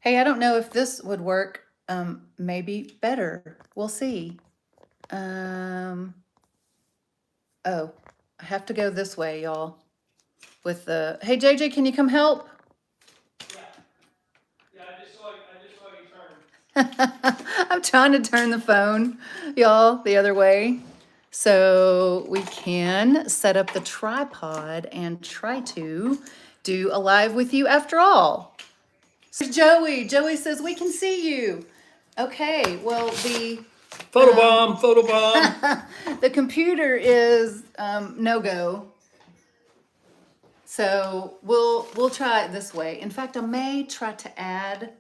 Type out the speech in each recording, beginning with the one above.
Hey, I don't know if this would work. Maybe better. We'll see. Oh, I have to go this way, y'all. With the hey JJ, can you come help? Yeah, I just saw you turn. I'm trying to turn the phone, y'all, the other way. So we can set up the tripod and try to do a live with you after all. So Joey. Joey says we can see you. Okay, well the Photobomb. the computer is no go. So we'll try it this way. In fact, I may try to add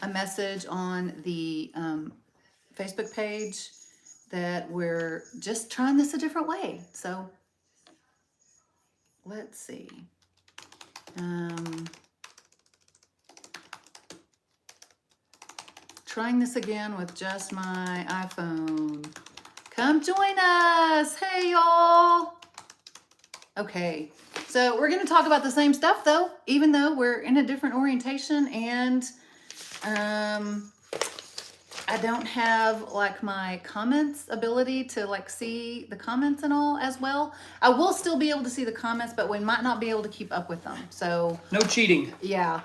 a message on the Facebook page that we're just trying this a different way. So let's see. Trying this again with just my iPhone. Come join us. Hey, y'all. Okay, so we're going to talk about the same stuff, though, even though we're in a different orientation, and I don't have like my comments ability to like see the comments and all as well. I will still be able to see the comments, but we might not be able to keep up with them. So No cheating. yeah,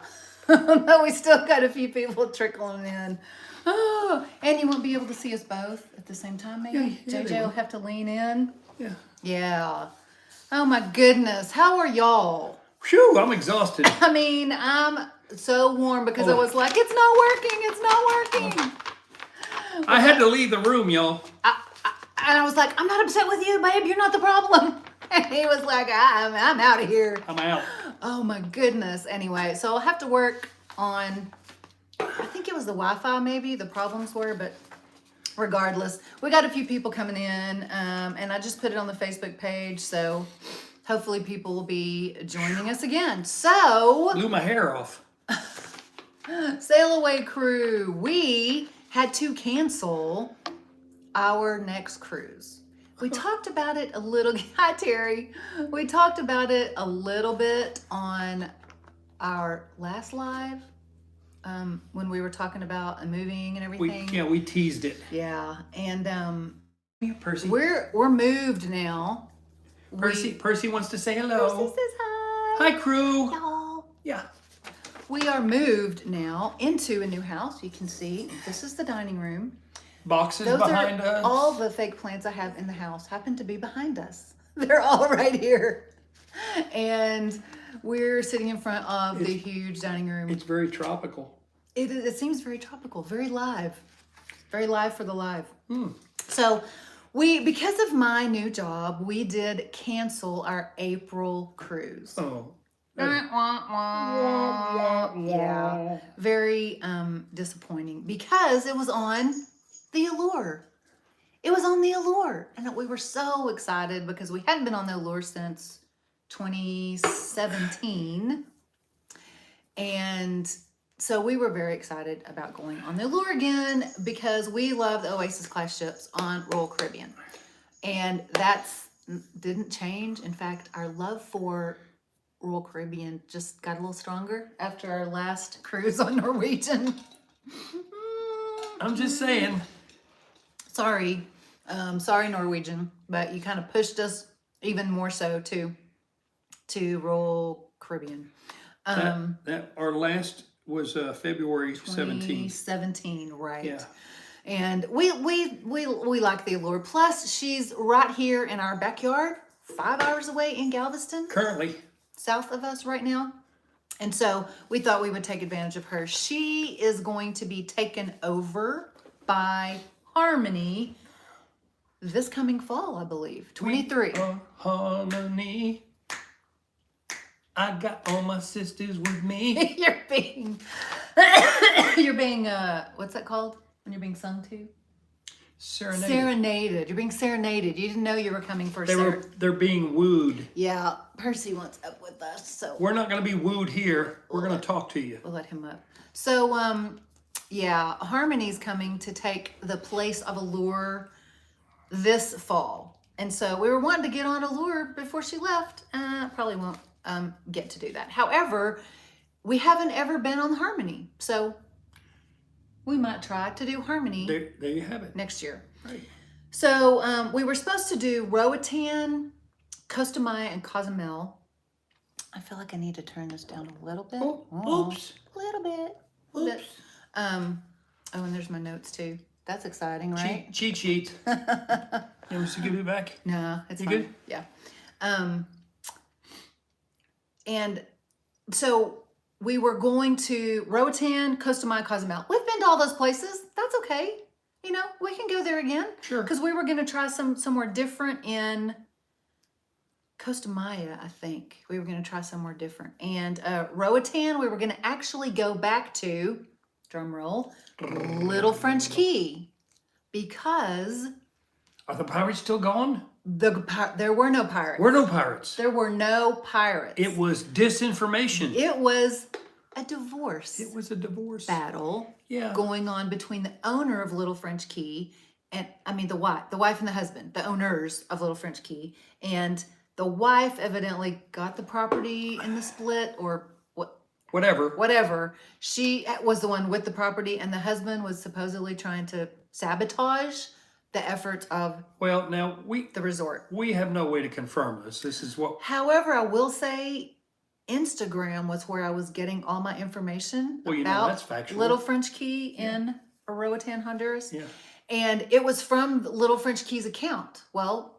but we still got a few people trickling in. Oh, and you won't be able to see us both at the same time, maybe? Yeah, JJ will have to lean in. Yeah. Yeah. Oh my goodness. How are y'all? Phew, I'm exhausted. I mean, I'm so warm because I was like, it's not working. It's not working. I had to leave the room, y'all. And I was like, I'm not upset with you, babe. You're not the problem. And he was like, I'm out of here. I'm out. Oh my goodness. Anyway, so I'll have to work on, I think it was the Wi-Fi maybe, the problems were, but regardless, we got a few people coming in, and I just put it on the Facebook page, so hopefully people will be joining us again. So, Blew my hair off. Sail Away Crew, we had to cancel our next cruise. We talked about it a little, hi Terry, we talked about it a little bit on our last live, when we were talking about moving and everything. We teased it. Yeah, and Percy. we're moved now. Percy wants to say hello. Percy says hi. Hi, crew. Y'all. Yeah. We are moved now into a new house. You can see this is the dining room. Boxes Those behind are us. all the fake plants I have in the house happen to be behind us. They're all right here. And we're sitting in front of the huge dining room. It's very tropical. It seems very tropical, very live for the live. Mm. So because of my new job, we did cancel our April cruise. Oh. Yeah, very disappointing because it was on the Allure. It was on the Allure, and we were so excited because we hadn't been on the Allure since 2017, and so we were very excited about going on the Allure again because we love the Oasis class ships on Royal Caribbean, and that's didn't change. In fact, our love for Royal Caribbean just got a little stronger after our last cruise on Norwegian. I'm just saying. Sorry, Norwegian, but you kind of pushed us even more so to Royal Caribbean. That our last was February 17th. 2017, right? Yeah. And we like the Allure. Plus, she's right here in our backyard, 5 hours away in Galveston. Currently. South of us right now. And so we thought we would take advantage of her. She is going to be taken over by Harmony this coming fall, I believe. 23. Harmony. I got all my sisters with me. You're being what's that called when you're being sung to? Serenaded. You're being serenaded. You didn't know you were coming for They're being wooed. Yeah, Percy wants up with us, so we're not going to be wooed here. We're going to talk to you. We'll let him up. So yeah, Harmony's coming to take the place of Allure this fall, and so we were wanting to get on Allure before she left. Probably won't get to do that. However, we haven't ever been on Harmony. So we might try to do Harmony There you have it. next year. Right. So we were supposed to do Roatan, Costa Maya, and Cozumel. I feel like I need to turn this down a little bit. Oops. A little bit. Oops. Oh, and there's my notes too. That's exciting, right? Cheat sheet. You want us to give it back? No, it's You fine. good? Yeah. And so we were going to Roatan, Costa Maya, Cozumel. We've been to all those places. That's okay. You know, we can go there again. Sure. Because we were going to try somewhere different in Costa Maya, I think. We were going to try somewhere different. And Roatan, we were going to actually go back to, drum roll, Little French Key. Because Are the pirates still gone? there were no pirates. We're no pirates. There were no pirates. It was disinformation. It was a divorce It was a divorce. battle Yeah. going on between the owner of Little French Key and the wife and the husband, the owners of Little French Key, and the wife evidently got the property in the split or whatever. She was the one with the property, and the husband was supposedly trying to sabotage the efforts of Well, now the resort. we have no way to confirm this. This is what. However, I will say Instagram was where I was getting all my information Well, you know, about that's factual. Little French Key in Roatan, Honduras. Yeah. And it was from Little French Key's account. Well,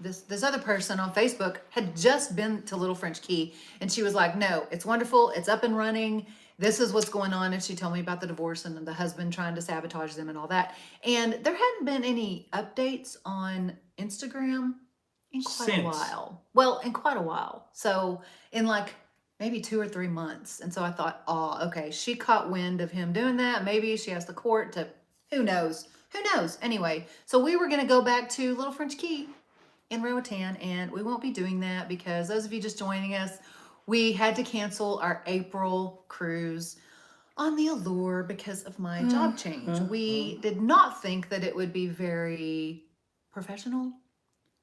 this other person on Facebook had just been to Little French Key, and she was like, no, it's wonderful. It's up and running. This is what's going on. And she told me about the divorce and the husband trying to sabotage them and all that. And there hadn't been any updates on Instagram in quite a while. Well, in quite a while. So in like maybe 2 or 3 months. And so I thought, oh, okay, she caught wind of him doing that. Maybe she asked the court to, who knows? Who knows? Anyway, so we were going to go back to Little French Key in Roatan, and we won't be doing that because those of you just joining us, we had to cancel our April cruise on the Allure because of my job change. We did not think that it would be very professional,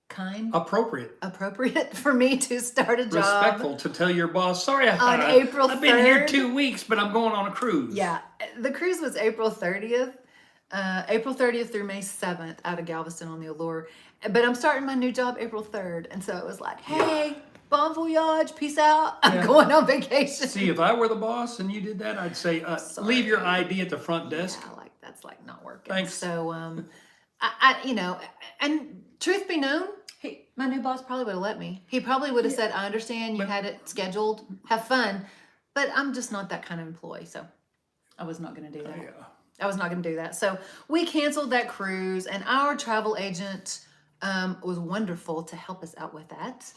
kind, appropriate for me to start a job. Respectful to tell your boss, sorry, on April 3rd. I've been here 2 weeks, but I'm going on a cruise. Yeah, the cruise was April 30th. April 30th through May 7th out of Galveston on the Allure. But I'm starting my new job April 3rd. And so it was like, hey, bon voyage, peace out. I'm going on vacation. See, if I were the boss and you did that, I'd say, leave your ID at the front desk. Yeah, like that's like not working. Thanks. So, I you know, and truth be known, my new boss probably would have let me. He probably would have said, I understand you had it scheduled, have fun, but I'm just not that kind of employee. So I was not going to do that. Yeah. I was not going to do that. So we canceled that cruise, and our travel agent was wonderful to help us out with that.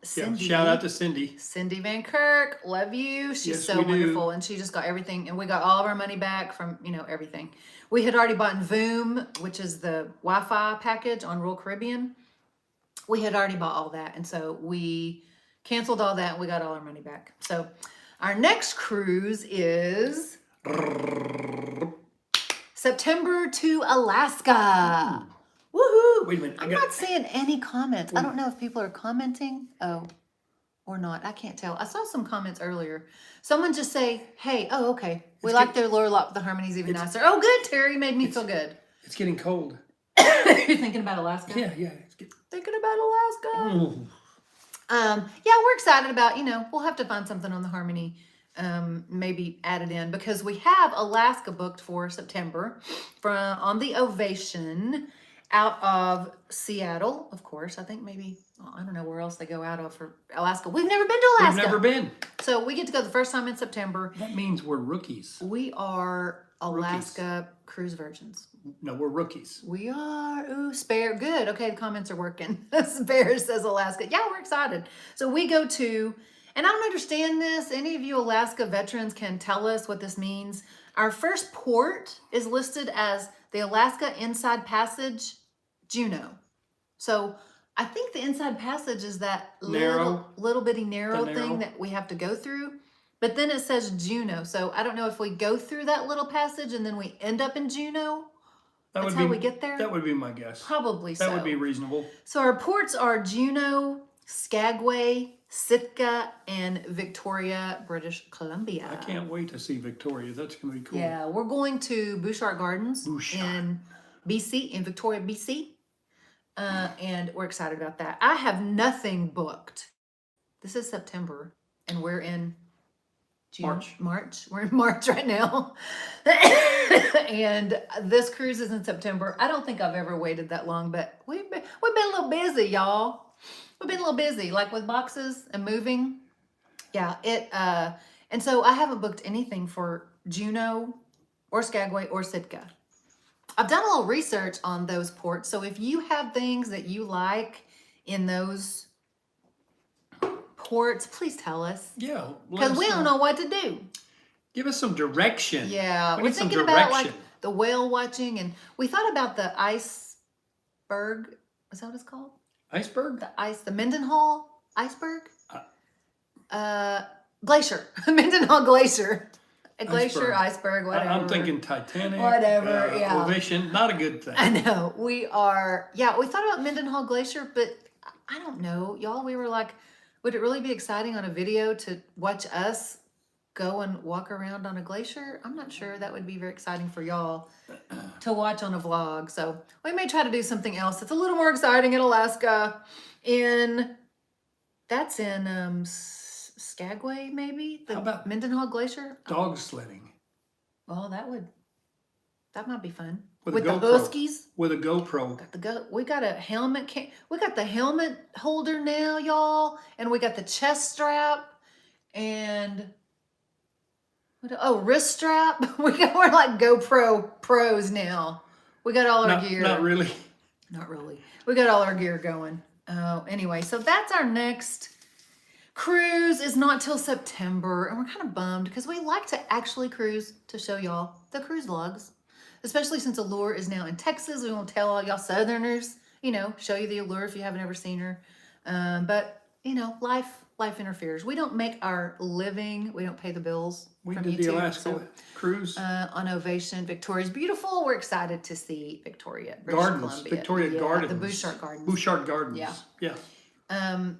Cindy, Shout out to Cindy. Cindy Van Kirk, love you. She's Yes, so we do. wonderful, and she just got everything, and we got all of our money back from everything. We had already bought Voom, which is the Wi-Fi package on Royal Caribbean. We had already bought all that, and so we canceled all that, and we got all our money back. So our next cruise is September to Alaska. Woohoo! Wait a minute. I'm not seeing any comments. I don't know if people are commenting. Oh, or not. I can't tell. I saw some comments earlier. Someone just say, hey, oh, okay. We like their lower lock, the Harmony's even nicer. Oh, good, Terry. Made me feel good. It's getting cold. You're thinking about Alaska? Yeah. Thinking about Alaska. Ooh. Yeah, we're excited about, we'll have to find something on the Harmony, maybe add it in, because we have Alaska booked for September on the Ovation out of Seattle, of course. I think maybe, I don't know where else they go out of for Alaska. We've never been to Alaska. We've never been. So we get to go the first time in September. That means we're rookies. We are Alaska cruise virgins. No, we're rookies. We are. Ooh, Spare. Good. Okay, the comments are working. Spare says Alaska. Yeah, we're excited. So we go to, and I don't understand this. Any of you Alaska veterans can tell us what this means. Our first port is listed as the Alaska Inside Passage, Juneau. So I think the Inside Passage is that little bitty narrow thing that we have to go through. But then it says Juneau. So I don't know if we go through that little passage and then we end up in Juneau. That's how we get there? That would be my guess. Probably so. That would be reasonable. So our ports are Juneau, Skagway, Sitka, and Victoria, British Columbia. I can't wait to see Victoria. That's going to be cool. Yeah, we're going to Bouchard Gardens Bouchard. in BC, in Victoria, BC. And we're excited about that. I have nothing booked. This is September, and we're in June. March. We're in March right now. And this cruise is in September. I don't think I've ever waited that long, but we've been a little busy, y'all. We've been a little busy, like with boxes and moving. Yeah, and so I haven't booked anything for Juneau or Skagway or Sitka. I've done a little research on those ports, so if you have things that you like in those ports, please tell us. Yeah. Because we don't know what to do. Give us some direction. Yeah, We we're need some thinking about like direction. the whale watching, and we thought about the iceberg. Is that what it's called? Iceberg? The Mendenhall iceberg? Glacier. Mendenhall Glacier. A glacier, iceberg, whatever. I'm thinking Titanic. Whatever, yeah. Ovation, not a good thing. I know. We thought about Mendenhall Glacier, but I don't know. Y'all, we were like, would it really be exciting on a video to watch us go and walk around on a glacier? I'm not sure that would be very exciting for y'all to watch on a vlog. So we may try to do something else that's a little more exciting in Alaska. That's in Skagway, maybe? How about Mendenhall Glacier? Dog sledding. Well, that might be fun. With With a the GoPro. Huskies. With a GoPro. We got a helmet. We got the helmet holder now, y'all, and we got the chest strap and wrist strap. We're like GoPro pros now. We got all our gear. Not really. Not really. We got all our gear going. Anyway, so that's our next cruise. Is not till September, and we're kind of bummed because we like to actually cruise to show y'all the cruise logs. Especially since Allure is now in Texas. We won't tell all y'all Southerners, show you the Allure if you haven't ever seen her. But, life interferes. We don't make our living. We don't pay the bills We from did YouTube. the Alaska cruise. On Ovation. Victoria's beautiful. We're excited to see Victoria, British Gardens. Columbia. Victoria Gardens. The Bouchard Gardens. Bouchard Gardens. Yeah. Yeah.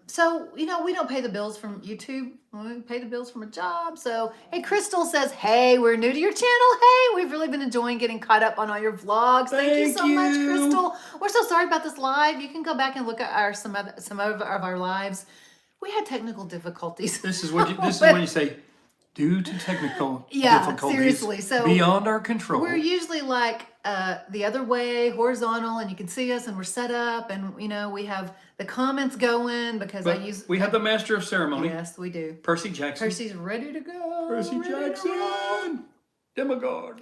So, we don't pay the bills from YouTube. We pay the bills from a job. So, hey, Crystal says, hey, we're new to your channel. Hey, we've really been enjoying getting caught up on all your vlogs. Thank you so much, Crystal. We're so sorry about this live. You can go back and look at some of our lives. We had technical difficulties. This is when you say, due to technical difficulties. Seriously. So beyond our control. we're usually like the other way, horizontal, and you can see us, and we're set up, and we have the comments going because we have the master of ceremony. Yes, we do. Percy Jackson. Percy's ready to go. Percy ready to roll. Jackson. Demogod.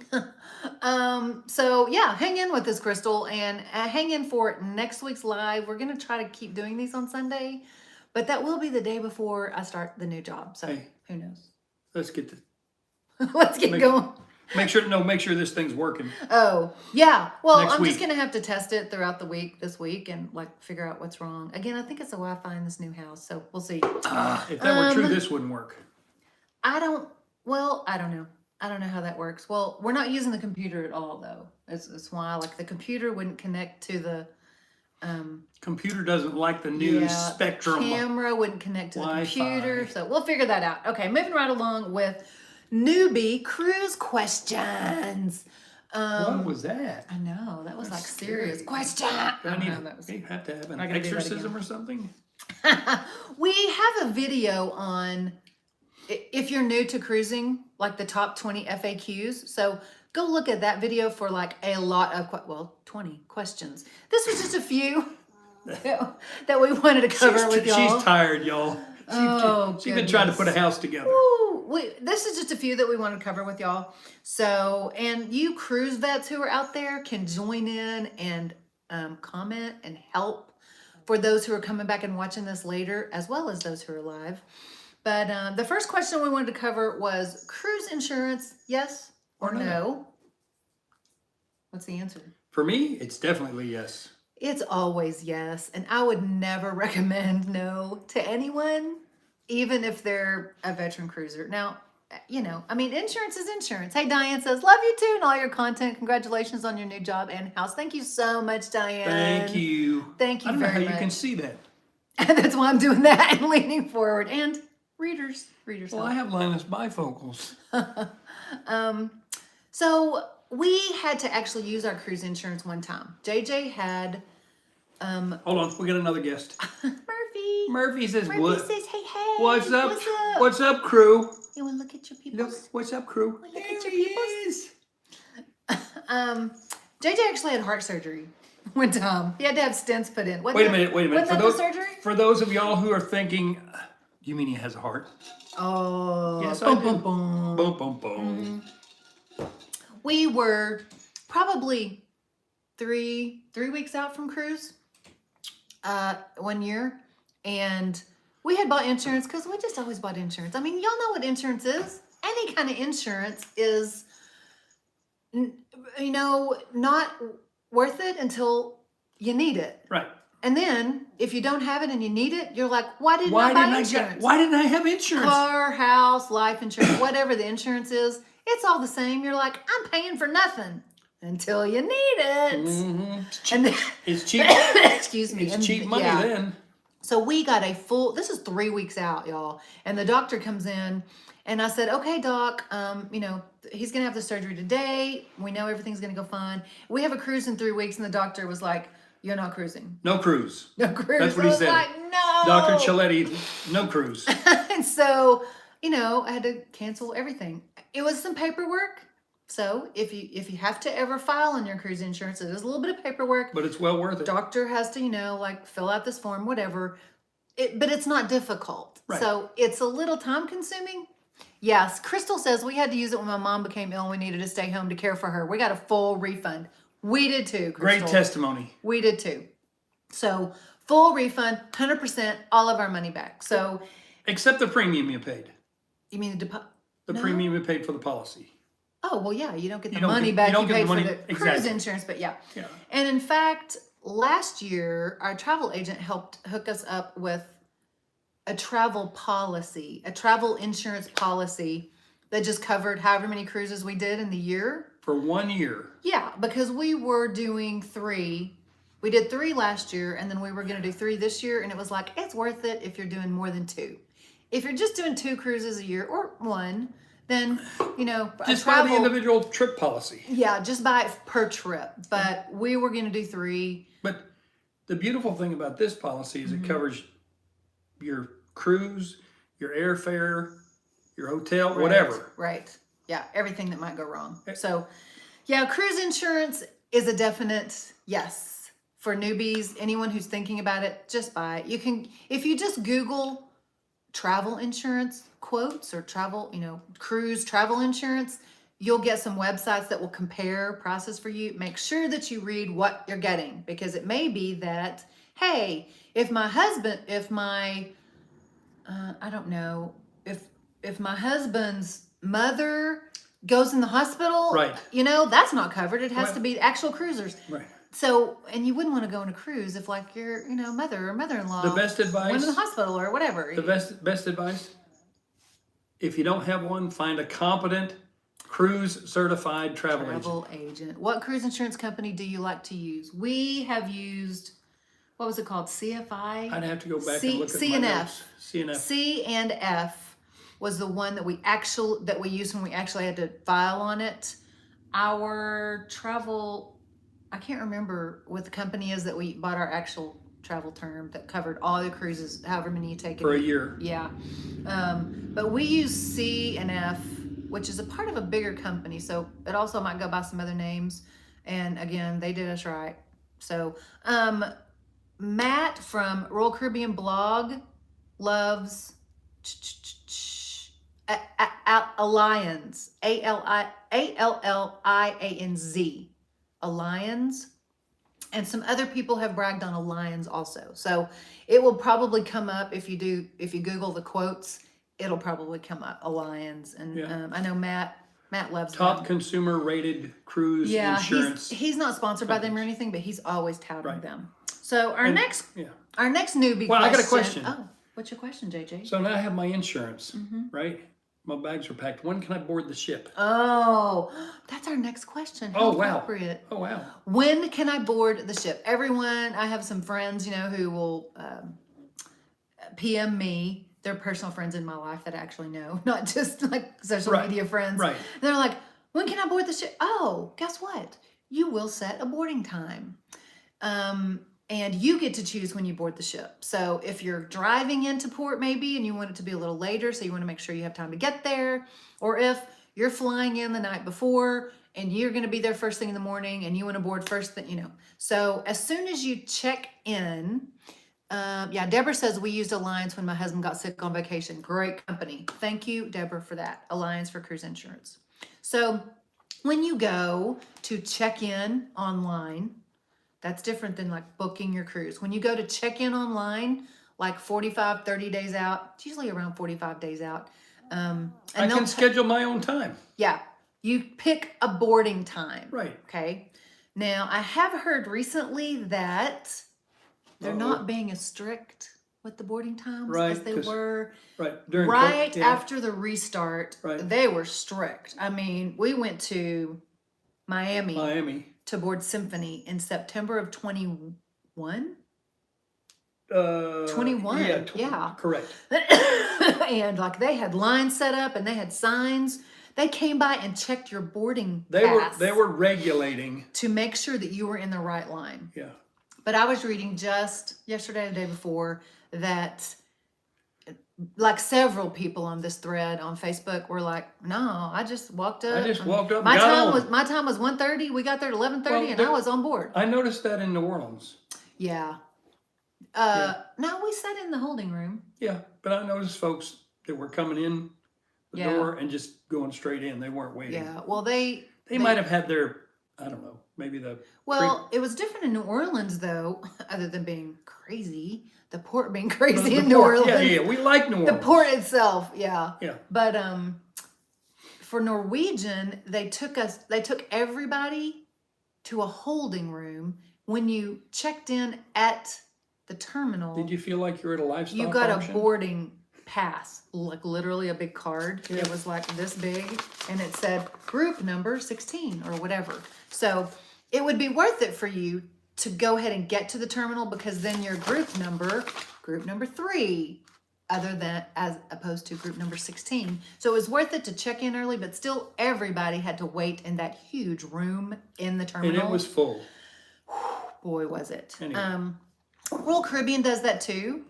So yeah, hang in with us, Crystal, and hang in for next week's live. We're gonna try to keep doing these on Sunday, but that will be the day before I start the new job. So who knows? Let's get Let's get going. Make sure this thing's working. Oh, yeah. Well, Next I'm just week. going to have to test it throughout the week this week and figure out what's wrong. Again, I think it's the Wi-Fi in this new house, so we'll see. If that were true, this wouldn't work. I don't know. I don't know how that works. Well, we're not using the computer at all, though. That's why, the computer wouldn't connect to the Computer doesn't like the new Spectrum. The camera wouldn't connect to the Wi-Fi. computer, so we'll figure that out. Okay, moving right along with Newbie cruise questions. What was that? I know, that was That's serious scary. question. You have to have an I gotta do that exorcism again. or something? We have a video on, if you're new to cruising, the top 20 FAQs. So go look at that video for a lot of, 20 questions. This was just a few that we wanted to cover with y'all. She's tired, y'all. She's been trying to put a house together. Ooh, this is just a few that we want to cover with y'all. So, and you cruise vets who are out there can join in and comment and help for those who are coming back and watching this later, as well as those who are live. But the first question we wanted to cover was cruise insurance, yes or no? What's the answer? For me, it's definitely yes. It's always yes, and I would never recommend no to anyone, even if they're a veteran cruiser. Now, insurance is insurance. Hey, Diane says, love you too and all your content. Congratulations on your new job and house. Thank you so much, Diane. Thank you. Thank you I don't very know how much. you can see that. And that's why I'm doing that and leaning forward. And readers. Well, I have Linus bifocals. So we had to actually use our cruise insurance one time. JJ had Hold on, we got another guest. Murphy. Murphy says, Murphy "What? says, hey, What's up? What's up? What's up, crew? You want to look at your Look, peoples? what's up, crew? Look There at your he peoples. is. JJ actually had heart surgery one time. He had to have stents put in. Wait a minute. Wasn't that the surgery? For those of y'all who are thinking, you mean he has a heart? Oh, Yes, boom, I do. boom, boom. Boom, boom, boom. We were probably three weeks out from cruise 1 year, and we had bought insurance because we just always bought insurance. I mean, y'all know what insurance is. Any kind of insurance is, not worth it until you need it. Right. And then if you don't have it and you need it, you're like, why didn't I buy insurance? Why didn't I have insurance? Car, house, life insurance, whatever the insurance is, it's all the same. You're like, I'm paying for nothing until you need it. Mm-hmm. And then, It's cheap. excuse me. It's and cheap money yeah. then. So we got this is 3 weeks out, y'all. And the doctor comes in and I said, okay, doc, he's going to have the surgery today. We know everything's going to go fine. We have a cruise in 3 weeks. And the doctor was like, you're not cruising. No cruise. No cruise. That's what he I was said. like, no. Dr. Chiletti, no cruise. And so, I had to cancel everything. It was some paperwork. So if you have to ever file on your cruise insurance, it is a little bit of paperwork. But it's well worth it. Doctor has to, fill out this form, whatever. But it's not difficult. Right. So it's a little time consuming. Yes, Crystal says we had to use it when my mom became ill and we needed to stay home to care for her. We got a full refund. We did too, Crystal. Great testimony. We did too. So full refund, 100%, all of our money back. So Except the premium you paid. you mean the deposit? The premium you paid for the policy. Oh, well, yeah, you don't get the You don't money get- back you don't you get paid the money- for the cruise exactly. insurance, but yeah. Yeah. And in fact, last year, our travel agent helped hook us up with a travel policy, a travel insurance policy that just covered however many cruises we did in the year. For 1 year. Yeah, because we were doing 3. We did 3 last year, and then we were going to do 3 this year, and it was like, it's worth it if you're doing more than 2. If you're just doing 2 cruises a year or 1, then, Just buy the individual trip policy. Yeah, just buy it per trip. But we were going to do 3. But the beautiful thing about this policy is Mm-hmm. it covers your cruise, your airfare, your hotel, whatever. Right. Yeah, everything that might go wrong. So, yeah, cruise insurance is a definite yes. For newbies, anyone who's thinking about it, just buy it. You can, if you just Google travel insurance quotes or travel, cruise travel insurance, you'll get some websites that will compare prices for you. Make sure that you read what you're getting, because it may be that, hey, if my husband's mother goes in the hospital, Right. That's not covered. It has Well- to be actual cruisers. Right. So, and you wouldn't want to go on a cruise if your, mother or mother-in-law The best advice. went in the hospital or whatever. The best advice, if you don't have one, find a competent cruise certified travel agent. Travel agent. What cruise insurance company do you like to use? We have used, what was it called? CFI? I'd have to go back and look at C my and notes. F. C&F. C and F was the one that we used when we actually had to file on it. Our travel, I can't remember what the company is that we bought our actual travel term that covered all the cruises, however many you take For a in. year. Yeah. But we use C and F, which is a part of a bigger company. So it also might go by some other names. And again, they did us right. So, Matt from Royal Caribbean Blog loves Allianz, Allianz, Allianz, and some other people have bragged on Allianz also. So it will probably come up if you Google the quotes, it'll probably come up Allianz, and Yeah. I know Matt loves Top them. consumer rated cruise Yeah, insurance. he's not sponsored by them or anything, but he's always touting Right. them. So our And- next yeah. newbie Well, I question. got a question. Oh, what's your question, JJ? So now I have my insurance, Mm-hmm. right? My bags are packed. When can I board the ship? Oh, that's our next question. How Oh, wow. appropriate. Oh, wow. When can I board the ship? Everyone, I have some friends, who will PM me. They're personal friends in my life that I actually know, not just like social Right, media friends. right. They're like, when can I board the ship? Oh, guess what? You will set a boarding time. And you get to choose when you board the ship. So if you're driving into port maybe and you want it to be a little later, so you want to make sure you have time to get there, or if you're flying in the night before and you're going to be there first thing in the morning and you want to board first thing, you know. So as soon as you check in, yeah, Deborah says we used Alliance when my husband got sick on vacation. Great company. Thank you, Deborah, for that. Alliance for Cruise Insurance. So when you go to check in online, that's different than like booking your cruise. When you go to check in online, like 45, 30 days out, it's usually around 45 days out. And I they'll can schedule my own time. yeah, you pick a boarding time. Right. Okay. Now, I have heard recently that they're not being as strict with the boarding times Right, as they 'cause were. Right. During Right yeah. after the restart, Right. they were strict. I mean, we went to Miami to board Symphony in September of 21. 21, yeah. Correct. And like they had lines set up and they had signs. They came by and checked your boarding They pass were regulating. to make sure that you were in the right line. Yeah. But I was reading just yesterday, the day before, that like several people on this thread on Facebook were like, "No, I just walked up. I just walked up. My and got on. my time was 1:30. We got there at 11:30, Well, and I was on board." I noticed that in New Orleans. Yeah. No, we sat in the holding room. Yeah, but I noticed folks that were coming in the Yeah. door and just going straight in. They weren't waiting. Yeah. Well, they They might have had their, I don't know, maybe the. Well, it was different in New Orleans, though. Other than being crazy, the port being crazy in New port. Orleans. Yeah, we like New Orleans. The port itself, yeah. Yeah. But for Norwegian, they took everybody to a holding room. When you checked in at the terminal, Did you feel like you were at a livestock you got auction? a boarding pass, like literally a big card. Yeah. It was like this big, and it said group number 16 or whatever. So it would be worth it for you to go ahead and get to the terminal, because then your group number 3, as opposed to group number 16. So it was worth it to check in early, but still everybody had to wait in that huge room in the terminal. And it was full. Boy, was it. Anyway. Royal Caribbean does that too.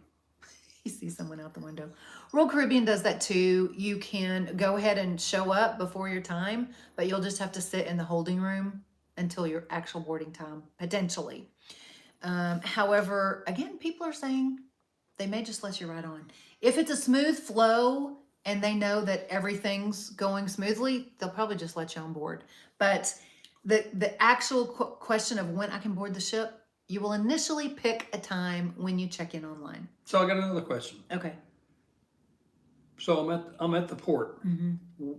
You see someone out the window. Royal Caribbean does that too. You can go ahead and show up before your time, but you'll just have to sit in the holding room until your actual boarding time, potentially. However, again, people are saying they may just let you ride on. If it's a smooth flow and they know that everything's going smoothly, they'll probably just let you on board. But the actual question of when I can board the ship, you will initially pick a time when you check in online. So I got another question. Okay. So I'm at the port. Mm-hmm.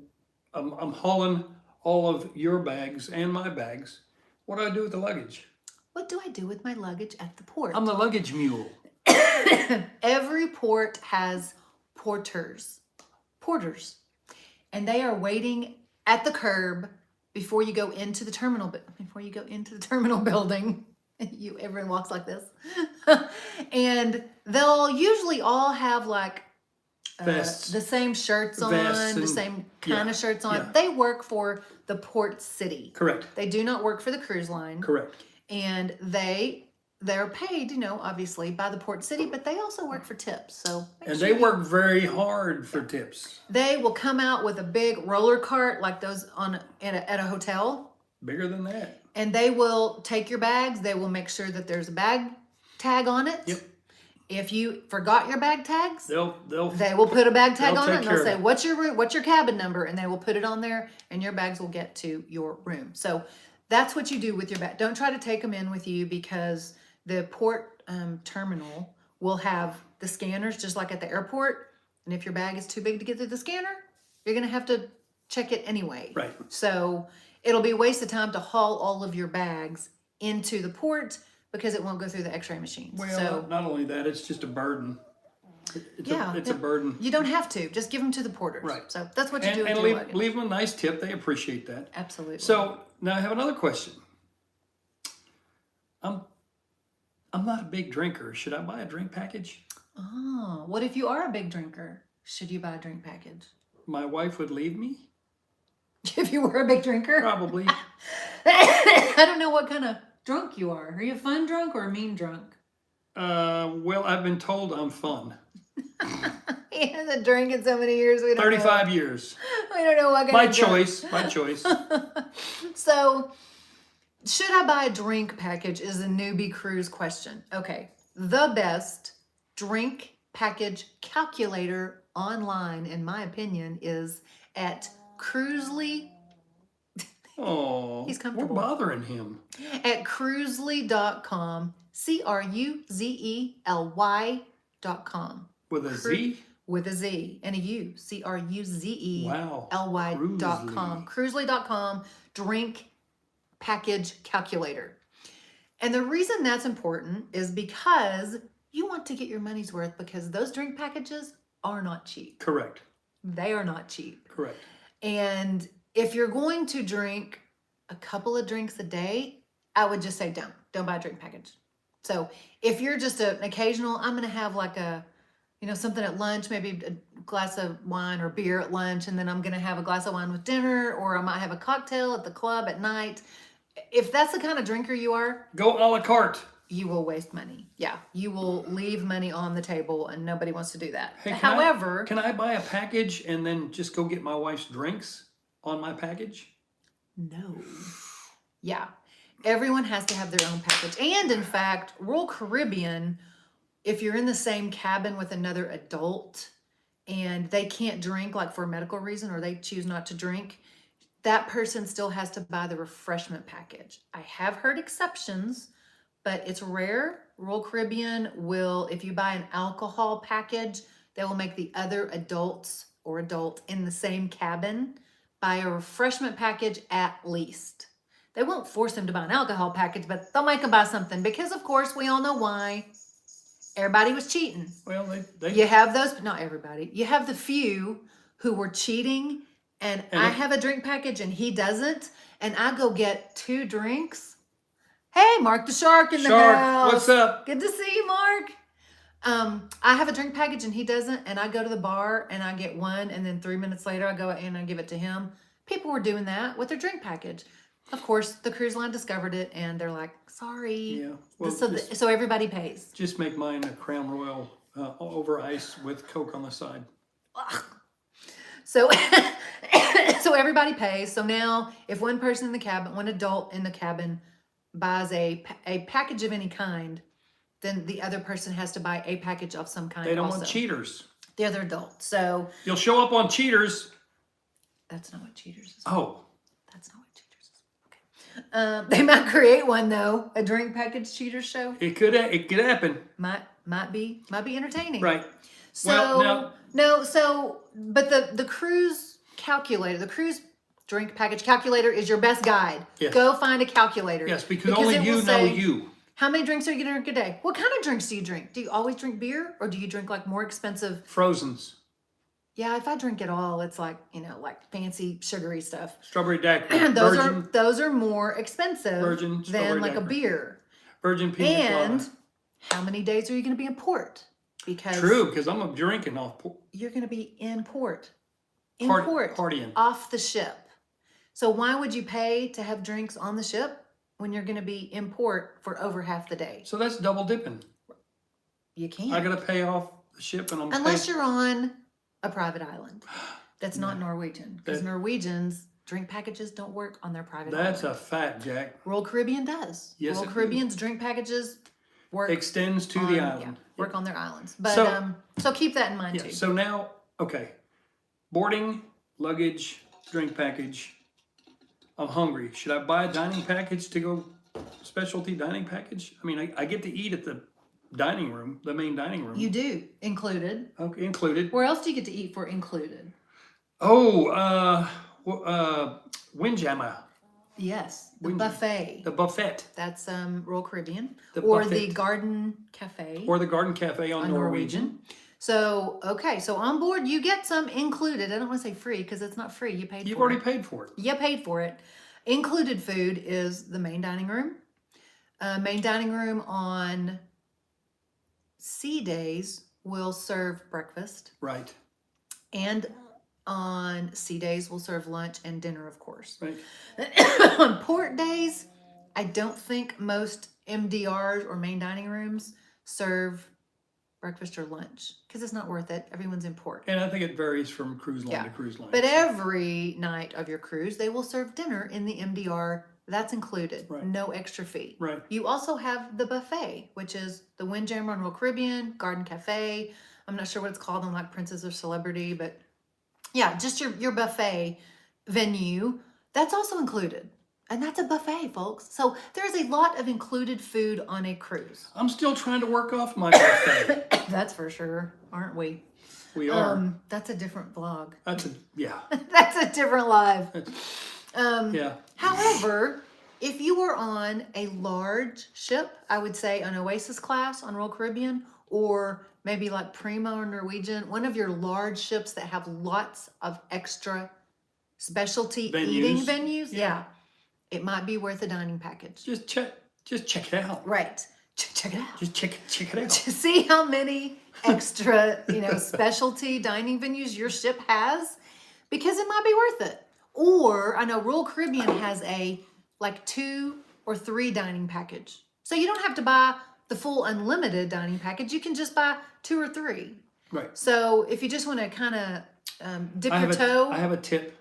I'm hauling all of your bags and my bags. What do I do with the luggage? What do I do with my luggage at the port? I'm the luggage mule. Every port has porters, and they are waiting at the curb before you go into the terminal. Before you go into the terminal building, everyone walks like this, and they'll usually all have like Vests. the same shirts on, Vests the and- same kind yeah, of shirts on. yeah. They work for the port city. Correct. They do not work for the cruise line. Correct. And they're paid, obviously by the port city, but they also work for tips. So And they work very hard for tips. They will come out with a big roller cart like those at a hotel, Bigger than that. and they will take your bags. They will make sure that there's a bag tag on it. Yep. If you forgot your bag tags, They will put a bag tag they'll on it, take and care they'll of say, it. what's your cabin number? And they will put it on there, and your bags will get to your room. So that's what you do with your bag. Don't try to take them in with you, because the port terminal will have the scanners just like at the airport. And if your bag is too big to get through the scanner, you're going to have to check it anyway. Right. So it'll be a waste of time to haul all of your bags into the port, because it won't go through the x-ray machines. Well, So not only that, it's just a burden. It's a no, burden. You don't have to. Just give them to the porters. Right. So that's what you do with And your leave, luggage. leave them a nice tip. They appreciate that. Absolutely. So now I have another question. I'm not a big drinker. Should I buy a drink package? Oh, what if you are a big drinker? Should you buy a drink package? My wife would leave me? If you were a big drinker? Probably. I don't know what kind of drunk you are. Are you a fun drunk or a mean drunk? Well, I've been told I'm fun. He hasn't drank in so many years. We don't 35 years. know. We don't know what kind My of drunk. choice. My choice. So, should I buy a drink package is the newbie cruise question. Okay. The best drink package calculator online, in my opinion, is at Cruisely. Oh, He's we're comfortable. bothering him. At cruisely.com, CRUZELY.com. With a Z? With a Z and a U. Wow. CRUZELY.com. Cruisely.com, drink package calculator. And the reason that's important is because you want to get your money's worth, because those drink packages are not cheap. Correct. They are not cheap. Correct. And if you're going to drink a couple of drinks a day, I would just say don't buy a drink package. So if you're just an occasional, I'm going to have like a, something at lunch, maybe a glass of wine or beer at lunch, and then I'm going to have a glass of wine with dinner, or I might have a cocktail at the club at night. If that's the kind of drinker you are, Go a la carte. you will waste money. Yeah, you will leave money on the table, and nobody wants to do that. Hey, However, can I buy a package and then just go get my wife's drinks on my package? no. Yeah, everyone has to have their own package. And in fact, Royal Caribbean, if you're in the same cabin with another adult and they can't drink, like for a medical reason, or they choose not to drink, that person still has to buy the refreshment package. I have heard exceptions, but it's rare. Royal Caribbean will, if you buy an alcohol package, they will make the other adults or adult in the same cabin buy a refreshment package at least. They won't force them to buy an alcohol package, but they'll make them buy something because, of course, we all know why. Everybody was cheating. Well, they You have those, but not everybody. You have the few who were cheating, and I have a drink package and he doesn't, and I go get 2 drinks. Hey, Mark the Shark in the house. What's up? Good to see you, Mark. I have a drink package and he doesn't, and I go to the bar and I get one, and then 3 minutes later I go and I give it to him. People were doing that with their drink package. Of course, the cruise line discovered it, and they're like, "Sorry." Yeah. Well, So everybody pays. just make mine a Crown Royal over ice with Coke on the side. So, so everybody pays. So now, if one person in the cabin, one adult in the cabin, buys a package of any kind, then the other person has to buy a package of some kind. They don't also. want cheaters. The other adult. So You'll show up on cheaters. that's not what cheaters is. Oh, That's not what cheaters is. Okay. They might create one though, a drink package cheaters show. it could happen. Might be entertaining. Right. So Well, but the cruise calculator, the cruise drink package calculator is your best guide. Yes. Go find a calculator. Yes, because only it you will know say, you. How many drinks are you gonna drink a day? What kind of drinks do you drink? Do you always drink beer, or do you drink like more expensive? Frozens. Yeah, if I drink it all, it's like, like fancy sugary stuff. Strawberry daiquiri. Those are more expensive Virgin than strawberry like a daiquiri. beer. Virgin pina And colada. how many days are you going to be in port? Because True, because I'm drinking off you're going to be in port. partying. Off the ship. So why would you pay to have drinks on the ship when you're going to be in port for over half the day? So that's double dipping. You can't. I got to pay off the ship, and I'm Unless you're on a private island. That's not Norwegian. Because That- Norwegians, drink packages don't work on their private That's a island. fact, Jack. Royal Caribbean does. Yes, Royal it do. Caribbean's drink packages work Extends to on, the island. work on their islands. But So- so keep that in mind Yeah. too. So now, okay, boarding, luggage, drink package. I'm hungry. Should I buy a dining package to go? Specialty dining package? I mean, I get to eat at the dining room, the main dining room. You do included. Okay, included. Where else do you get to eat for included? Oh, Windjammer, Yes, the Windsor. buffet. the buffet, That's Royal Caribbean, The or buffet. the Garden Cafe or the Garden Cafe on on Norwegian. So okay, so on board you get some included. I don't want to say free because it's not free. You paid. You've for already it. paid for it. You paid for it. Included food is the main dining room. Main dining room on sea days will serve breakfast, Right. and on sea days we'll serve lunch and dinner, of course. Right. On port days, I don't think most MDRs or main dining rooms serve breakfast or lunch because it's not worth it. Everyone's in port. And I think it varies from cruise line Yeah. to cruise line. But so- every night of your cruise, they will serve dinner in the MDR. That's included. Right. No extra fee. Right. You also have the buffet, which is the Windjammer on Royal Caribbean, Garden Cafe. I'm not sure what it's called on like Princess or Celebrity, but yeah, just your buffet venue. That's also included. And that's a buffet, folks. So there's a lot of included food on a cruise. I'm still trying to work off my buffet. That's for sure, aren't we? We are. That's a different vlog. Yeah. That's a different live. Yeah. However, if you are on a large ship, I would say an Oasis class on Royal Caribbean, or maybe like Prima or Norwegian, one of your large ships that have lots of extra specialty eating venues, yeah, it might be worth a dining package. Just check it out. Right. Check it out. Just check it out. To see how many extra, specialty dining venues your ship has, because it might be worth it. Or I know Royal Caribbean has a like 2 or 3 dining package. So you don't have to buy the full unlimited dining package. You can just buy 2 or 3. Right. So if you just want to kind of dip your toe. I have a tip.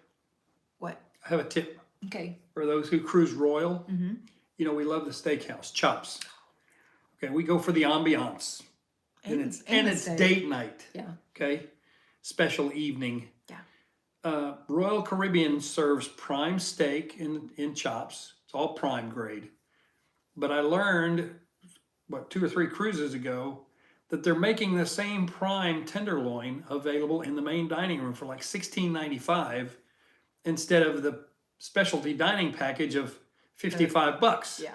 What? I have a tip Okay. for those who cruise Royal. Mm-hmm. We love the steakhouse, Chops. Okay, we go for the ambiance. And it's date night. Yeah. Okay. Special evening. Yeah. Royal Caribbean serves prime steak in Chops. It's all prime grade. But I learned, 2 or 3 cruises ago, that they're making the same prime tenderloin available in the main dining room for like $16.95 instead of the specialty dining package of $55. Yeah.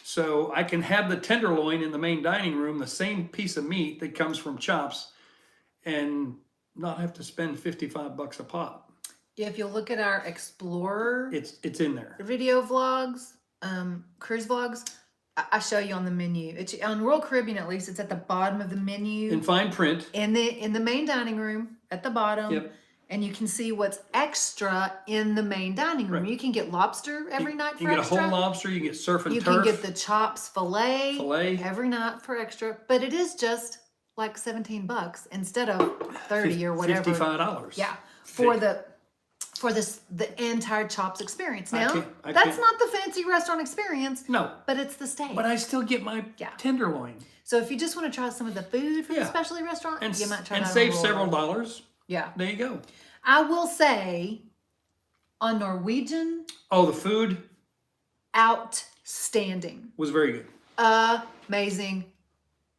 So I can have the tenderloin in the main dining room, the same piece of meat that comes from Chops, and not have to spend $55 a pop. If you look at our Explorer It's in there. video vlogs, cruise vlogs, I show you on the menu. It's on Royal Caribbean, at least. It's at the bottom of the menu In fine print. in the main dining room at the bottom. Yep. And you can see what's extra in the main dining room. Right. You can get lobster every night for You get extra. a whole lobster. You get surf and You turf. can get the chops fillet Filet. every night for extra, but it is just like $17 instead of 30 or whatever. $55. Yeah, for the entire Chops experience. Now, I that's can't- not the fancy restaurant experience. No. But it's the steak. But I still get my tenderloin. So if you just want to try some of the food from the Yeah. specialty restaurant, And, you might try and that save on several Royal. dollars. Yeah. There you go. I will say, on Norwegian, Oh, the food outstanding. was very good. Amazing.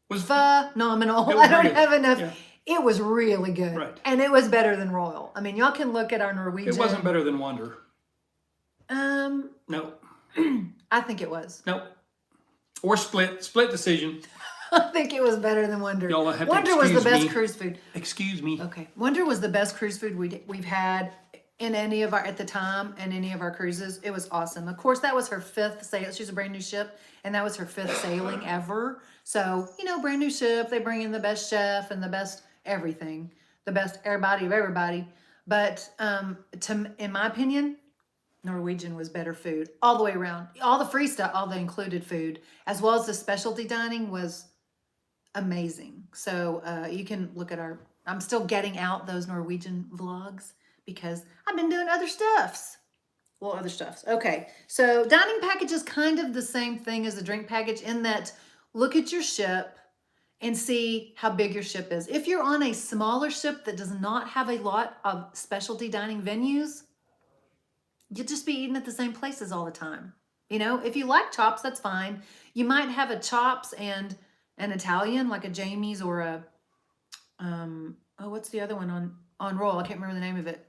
Was Phenomenal. It was I don't very good. have enough. Yeah. It was really good. Right. And it was better than Royal. I mean, y'all can look at our Norwegian. It wasn't better than Wonder. No. I think it was. No. Or Split decision. I think it was better than Wonder. Y'all have to Wonder was the excuse best me. cruise food. Excuse me. Okay. Wonder was the best cruise food we've had in any of our, at the time, and any of our cruises. It was awesome. Of course, that was her 5th sail. She's a brand new ship, and that was her 5th sailing ever. So, brand new ship. They bring in the best chef and the best everything, the best everybody of everybody. But in my opinion, Norwegian was better food all the way around. All the free stuff, all the included food, as well as the specialty dining was amazing. So you can look at I'm still getting out those Norwegian vlogs because I've been doing other stuffs. Well, other stuffs. Okay. So dining package is kind of the same thing as the drink package in that look at your ship and see how big your ship is. If you're on a smaller ship that does not have a lot of specialty dining venues, you'll just be eating at the same places all the time. If you like Chops, that's fine. You might have a Chops and an Italian, like a Jamie's or a, what's the other one on Royal? I can't remember the name of it.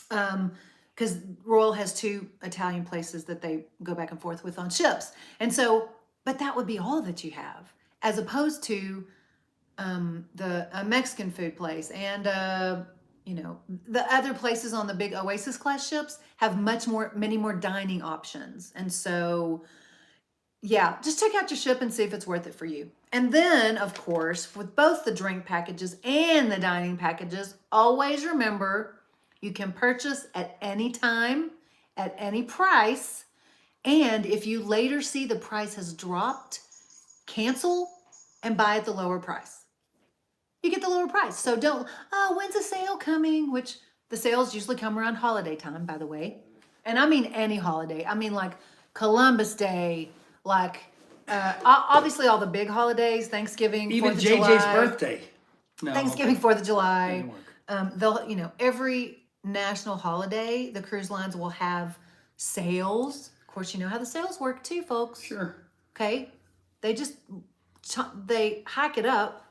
Because Royal has 2 Italian places that they go back and forth with on ships. And so, but that would be all that you have, as opposed to a Mexican food place and, the other places on the big Oasis class ships have many more dining options. And so, yeah, just check out your ship and see if it's worth it for you. And then, of course, with both the drink packages and the dining packages, always remember you can purchase at any time, at any price. And if you later see the price has dropped, cancel and buy at the lower price. You get the lower price. So don't, oh, when's the sale coming? Which the sales usually come around holiday time, by the way. And I mean any holiday. I mean like Columbus Day, like obviously all the big holidays, Thanksgiving, Even 4th of JJ's July, birthday. No, Thanksgiving, 4th of July. Didn't work. They'll, every national holiday, the cruise lines will have sales. Of course, you know how the sales work too, folks. Sure. Okay. They hike it up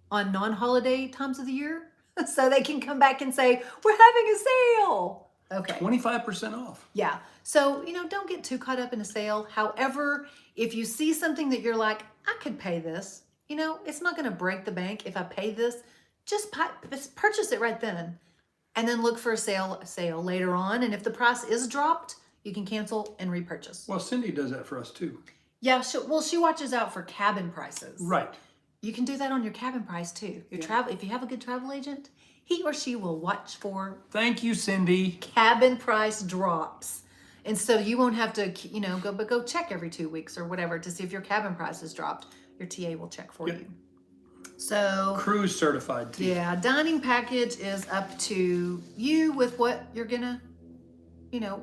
on non-holiday times of the year so they can come back and say, we're having a sale. Okay. 25% off. Yeah. So, don't get too caught up in a sale. However, if you see something that you're like, I could pay this, it's not going to break the bank if I pay this, just purchase it right then. And then look for a sale later on. And if the price is dropped, you can cancel and repurchase. Well, Cindy does that for us too. Yeah. She watches out for cabin prices. Right. You can do that on your cabin price too. If you have a good travel agent, he or she will watch for Thank you, Cindy. cabin price drops. And so you won't have to, go check every 2 weeks or whatever to see if your cabin price has dropped. Your TA will check for you. So Cruise certified too. yeah, dining package is up to you with what you're gonna,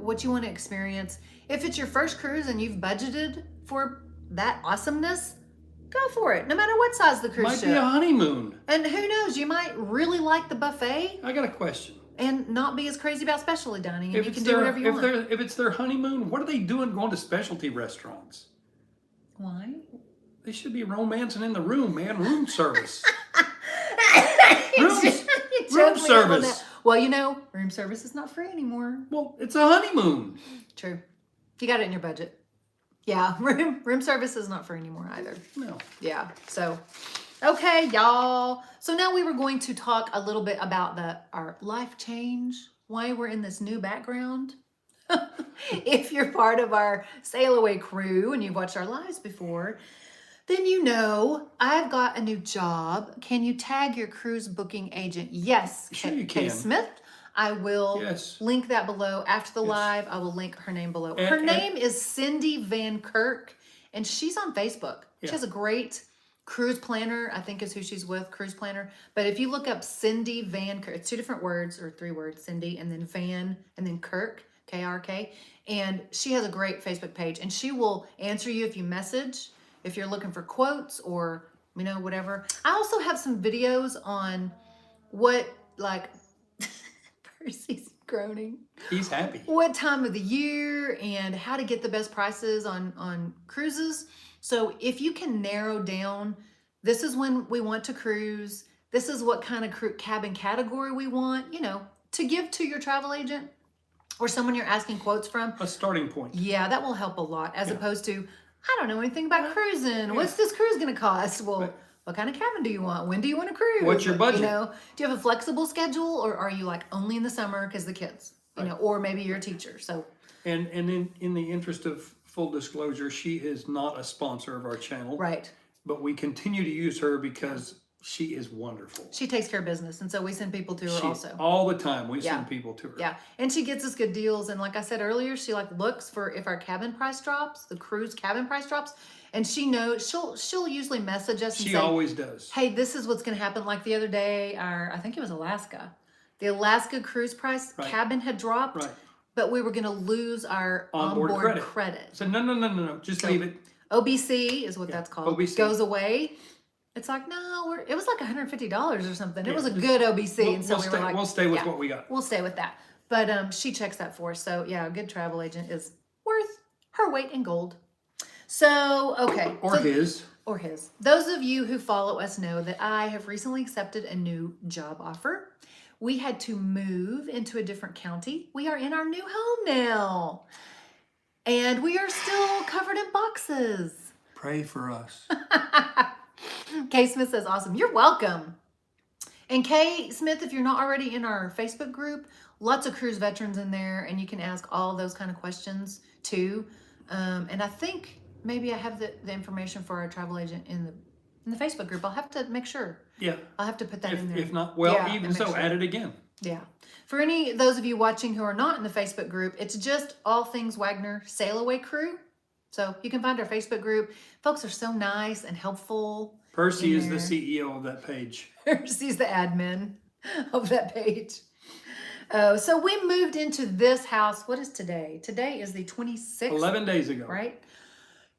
what you want to experience. If it's your first cruise and you've budgeted for that awesomeness, go for it. No matter what size the cruise Might ship. be a honeymoon. And who knows, you might really like the buffet I got a question. and not be as crazy about specialty dining, and you can do their, whatever you want. If it's their honeymoon, what are they doing going to specialty restaurants? Why? They should be romancing in the room, man. Room service. You room joke me up on service. that. Well, room service is not free anymore. Well, it's a honeymoon. True. You got it in your budget. Yeah, room service is not free anymore either. No. Yeah. So, okay, y'all. So now we were going to talk a little bit about our life change, why we're in this new background. If you're part of our Sail Away crew and you've watched our lives before, then I've got a new job. Can you tag your cruise booking agent? Yes, Sure you Kay can. Smith. I will Yes. link that below. After the Yes. live, I will link her name below. And- Her name is Cindy Van Kirk, and she's on Facebook. She Yeah. has a great cruise planner, I think is who she's with, cruise planner. But if you look up Cindy Van Kirk, it's 2 different words or 3 words, Cindy, and then Van, and then Kirk, K-R-K. And she has a great Facebook page, and she will answer you if you message, if you're looking for quotes or, whatever. I also have some videos on what, Percy's groaning. He's happy. What time of the year and how to get the best prices on cruises. So if you can narrow down, this is when we want to cruise, this is what kind of cabin category we want, to give to your travel agent or someone you're asking quotes from. A starting point. Yeah, that will help a lot as opposed to, I don't know anything about cruising. What's this cruise going to cost? Well, Right. what kind of cabin do you want? When do you want to cruise? What's your budget? Do you have a flexible schedule or are you only in the summer because the kids, or maybe you're a teacher. So, And in the interest of full disclosure, she is not a sponsor of our channel. right. But we continue to use her because she is wonderful. She takes care of business. And so we send people to her also. All the time we Yeah. send people to her. Yeah. And she gets us good deals. And like I said earlier, she looks for if our cabin price drops, the cruise cabin price drops. And she knows she'll usually message us and She say, always does. hey, this is what's going to happen. Like the other day, I think it was Alaska. The Alaska cruise price Right. cabin had dropped, Right. but we were going to lose our onboard credit. So no. Just leave it. OBC is what that's called. OBC. Goes away. It's like, no, it was like $150 or something. It Yeah, was a just- good OBC. And so we'll we stay, were like, we'll stay with yeah, what we got. we'll stay with that. But she checks that for us. So yeah, a good travel agent is worth her weight in gold. So, okay. Or So- his. Or his. Those of you who follow us know that I have recently accepted a new job offer. We had to move into a different county. We are in our new home now. And we are still covered in boxes. Pray for us. Kay Smith says, awesome. You're welcome. And Kay Smith, if you're not already in our Facebook group, lots of cruise veterans in there, and you can ask all those kind of questions too. And I think maybe I have the information for our travel agent in the in the Facebook group. I'll have to make sure. Yeah. I'll have to put that in there. If not, well, Yeah, even and make so, sure. add it again. Yeah. For those of you watching who are not in the Facebook group, it's just All Things Wagner Sail Away Crew. So you can find our Facebook group. Folks are so nice and helpful. Percy in is the there. CEO of that page. Percy's the admin of that page. So we moved into this house. What is today? Today is the 26th. 11 days ago. Right?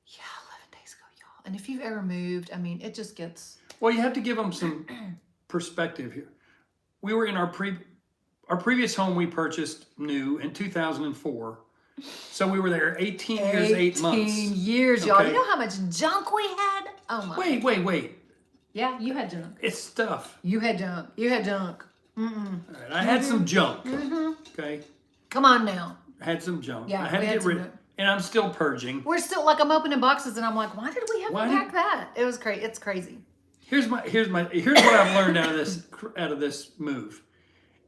Yeah, 11 days ago, y'all. And if you've ever moved, I mean, it just gets... Well, you have to give them some perspective here. We were in our previous home we purchased new in 2004. So we were there 18 years, 8 months. 18 years, y'all. Okay. You know how much junk we had? Oh, my. Wait. Yeah, you had junk. It's stuff. You had junk. You had junk. All right, I had some junk. Okay. Come on now. I had some junk. Yeah, I had we to had get some rid junk. and I'm still purging. We're still, like, I'm opening boxes and I'm like, why did we have Why to did- pack that? It was crazy. It's crazy. Here's what I've learned out of this move.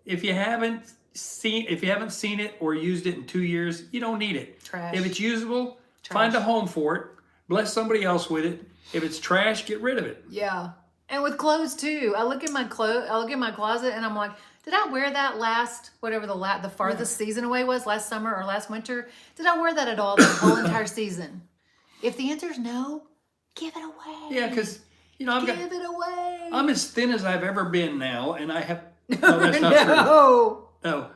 If you haven't seen it or used it in 2 years, you don't need it. Trash. If it's usable, Trash. find a home for it. Bless somebody else with it. If it's trash, get rid of it. Yeah. And with clothes too. I look at my closet and I'm like, did I wear that whatever the farthest season away was, last summer or last winter? Did I wear that at all the whole entire season? If the answer is no, give it away. Yeah, because give it away. I'm as thin as I've ever been now, and I have. No, that's not true. No. No.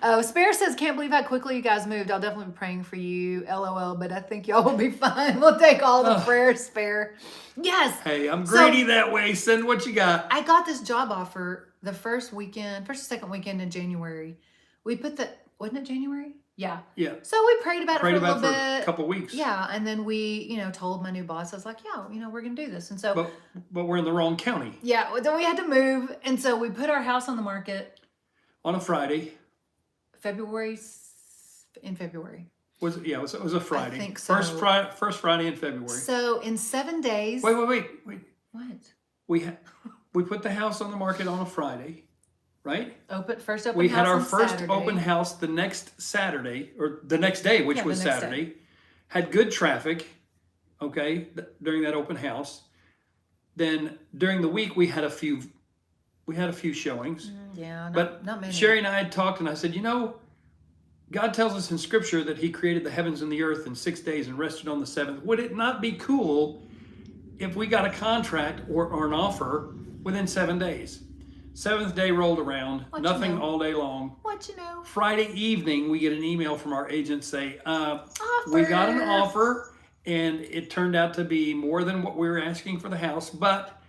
Oh, Spare says, can't believe how quickly you guys moved. I'll definitely be praying for you. LOL, but I think y'all will be fine. We'll take all the prayers, Spare. Yes. Hey, I'm greedy that way. Send what you got. I got this job offer the first or second weekend in January. We put wasn't it January? Yeah. Yeah. So we prayed about it for a little bit. A couple weeks. Yeah. And then we, told my new boss, I was like, yeah, we're going to do this. And so. But we're in the wrong county. Yeah. Then we had to move. And so we put our house on the market. On a Friday. In February. It was a Friday. I think so. First Friday in February. So in 7 days. Wait. What? We put the house on the market on a Friday, right? First open We house had our on first Saturday. open house the next Saturday, or the next day, which was the next Saturday. day. Had good traffic, okay, during that open house. Then during the week we had a few showings. Yeah, But not many. Sherry and I had talked, and I said, God tells us in Scripture that He created the heavens and the earth in 6 days and rested on the seventh. Would it not be cool if we got a contract or an offer within 7 days? Seventh day rolled around, nothing all day long. What you know? Friday evening, we get an email from our agent say, we got an offer, and it turned out to be more than what we were asking for the house, but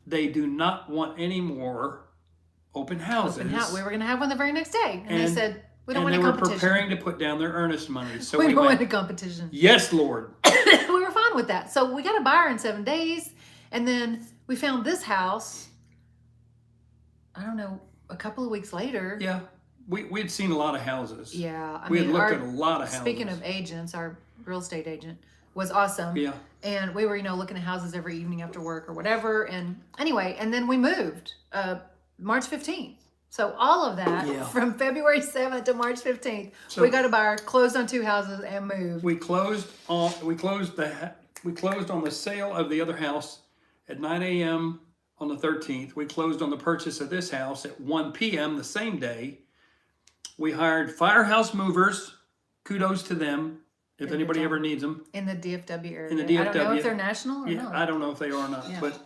they do not want any more open houses. We were going to have one the very next day. And they said, we don't want a And they were competition. preparing to put down their earnest money. So we we don't went, want a competition. yes, Lord. We were fine with that. So we got a buyer in 7 days. And then we found this house, I don't know, a couple of weeks later. Yeah, we'd seen a lot of houses. Yeah. We had looked at a lot of houses. Speaking of agents, our real estate agent was awesome. Yeah. And we were, looking at houses every evening after work or whatever. And anyway, and then we moved March 15th. So all of that from February 7th to March 15th, we got a buyer, closed on 2 houses, and moved. We closed on the sale of the other house at 9 a.m. on the 13th. We closed on the purchase of this house at 1 p.m. the same day. We hired Firehouse Movers. Kudos to them. If anybody ever needs them. In the DFW area. In the DFW. I don't know if they're national or not. I don't know if they are or not. But